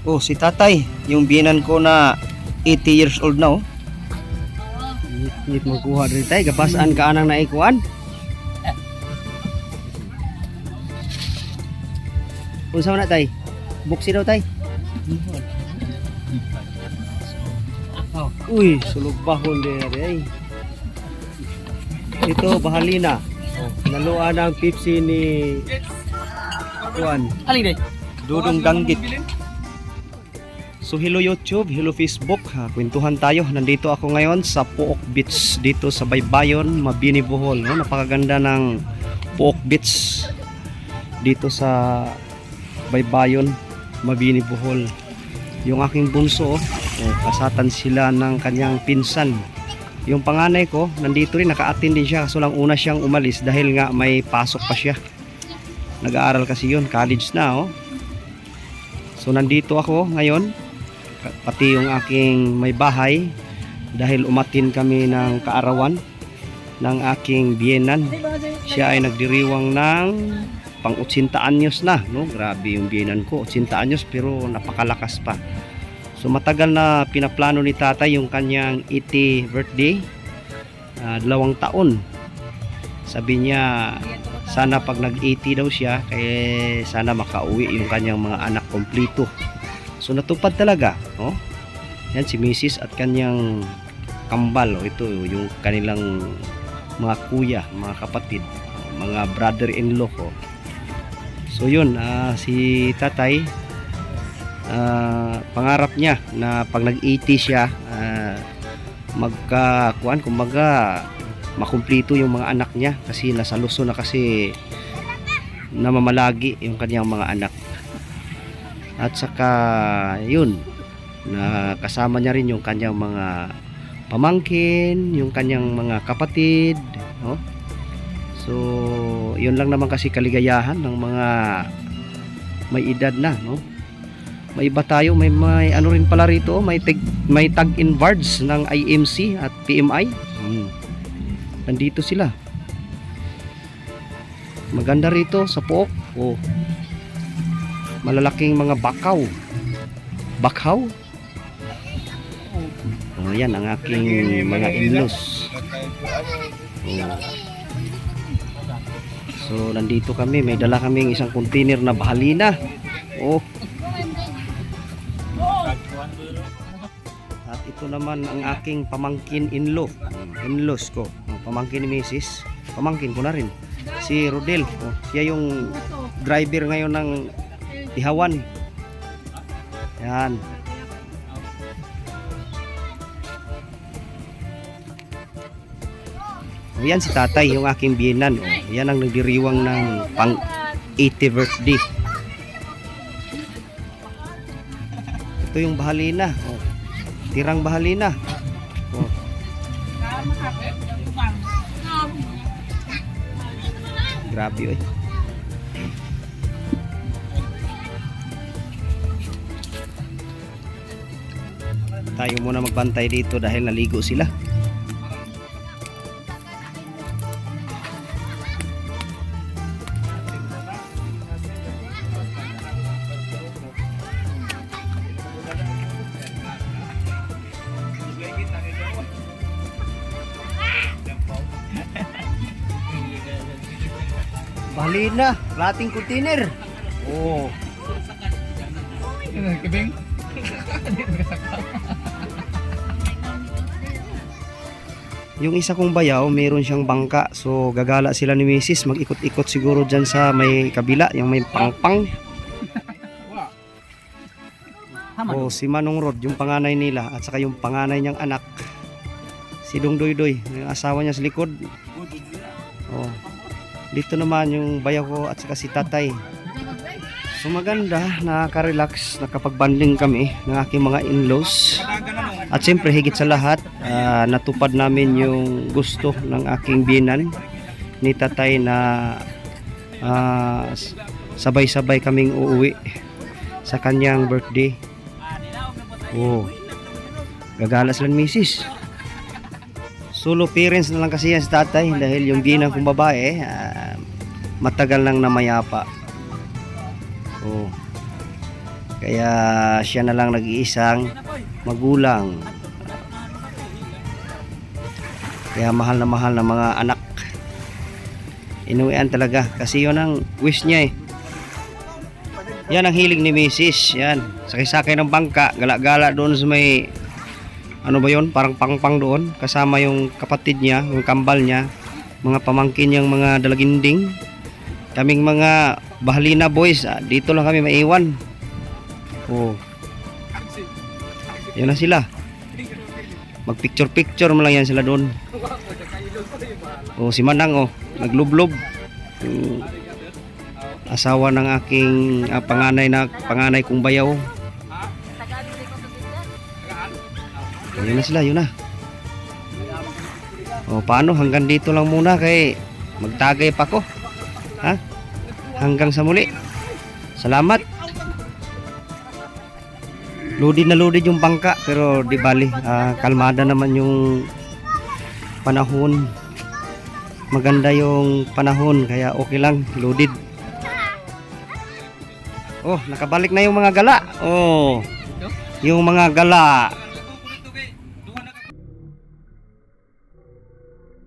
Oh, si tatay, yung biyenan ko na 80 years old na oh. Ngit magkuha rin tayo, kapasaan ka anang naikuan. Unsa man na tay? Buksi daw tay. Uy, sulog bahon din. Ito bahalina. Naluan ang Pepsi ni Kuan. Alin day? Dudong Danggit. So hello YouTube, hello Facebook, kwentuhan tayo. Nandito ako ngayon sa Pook Beach dito sa Baybayon, Mabini, Bohol. No? Napakaganda ng Pook Beach dito sa Baybayon, Mabini, Bohol. Yung aking bunso, kasatan sila ng kanyang pinsan. Yung panganay ko, nandito rin, naka-attend din siya. Kaso lang una siyang umalis dahil nga may pasok pa siya. Nag-aaral kasi yun, college na oh. So nandito ako ngayon, pati yung aking may bahay, dahil umatin kami ng kaarawan ng aking biyenan. Siya ay nagdiriwang ng pang 80 anyos na, no? Grabe yung biyenan ko, 80 anyos pero napakalakas pa. So matagal na pinaplano ni tatay yung kanyang 80 birthday, 2 taon. Sabi niya sana pag nag-80 daw siya, kaya sana makauwi yung kanyang mga anak kompleto. So natupad talaga, oh. Yan si Mrs. at kanyang kambal, oh. Ito yung kanilang mga kuya, mga kapatid, mga brother-in-law ko. So yun, si tatay, pangarap niya na pag nag-80 siya, magkakuan, kumbaga makumpleto yung mga anak niya, kasi nasa Luzon na kasi namamalagi yung kanyang mga anak. At saka yun, na kasama niya rin yung kanyang mga pamangkin, yung kanyang mga kapatid, no? So yun lang naman kasi kaligayahan ng mga may edad na, no? May iba tayo, may ano rin pala rito, may tag-in wards ng IMC at PMI. Nandito sila. Maganda rito sa Pook. Oh. Malalaking mga bakaw. Bakaw? Oh, yan ang aking mga in-laws. Oh. So nandito kami, may dala kaming isang container na bahalina. Oh. At ito naman ang aking pamangkin in-law. In-laws ko. Oh, pamangkin ni Mrs. Pamangkin ko na rin. Si Rodel. Oh, siya yung driver ngayon ng Ihawan. Yan. Oh, yan si tatay, yung aking biyenan. Oh, yan ang nagdiriwang ng pang 80 birthday. Ito yung bahalina. Oh, tirang bahalina. Oh. Grabe, oy. Tayo muna magbantay dito dahil naligo sila. Bahalina, lating container. Oh. Kibing? Yung isa kong bayaw, meron siyang bangka. So gagala sila ni Mrs. Mag-ikot-ikot siguro dyan sa may kabila, yung may pangpang. Oh, si Manong Rod, yung panganay nila, at saka yung panganay niyang anak, si Dong Doydoy, yung asawa niya sa likod. Oh. Dito naman yung bayaw ko at saka si tatay. So maganda, nakaka-relax, nakapag-banding kami ng aking mga in-laws. At siyempre higit sa lahat, natupad namin yung gusto ng aking biyenan ni tatay na sabay-sabay kaming uuwi sa kanyang birthday. Oh, gagala sila ng misis. Solo parents na lang kasi yan si tatay dahil yung biyenan kong babae matagal nang namayapa. Oh. Kaya siya na lang nag-iisang magulang. Kaya mahal na mga anak. Inuwian talaga kasi yun ang wish niya eh. Yan ang hiling ni Mrs. Yan, sakay-sakay ng bangka, gala-gala doon sa may ano ba yun, parang pangpang doon, kasama yung kapatid niya, yung kambal niya, mga pamangkin niyang mga dalaginding. Kaming mga Bahalina boys, dito lang kami maiwan. Oh. Yan na sila. Mag-picture mo lang yan sila doon. Oh, si Manang oh, naglublob. Asawa ng aking panganay kong bayaw. Yun na sila, yun na. O paano, hanggang dito lang muna kay magtagay pa ko. Ha? Hanggang sa muli. Salamat. Loaded na loaded yung bangka pero di bali, kalmada naman yung panahon. Maganda yung panahon kaya okay lang, loaded. Oh, nakabalik na yung mga gala. Oh. Yung mga gala.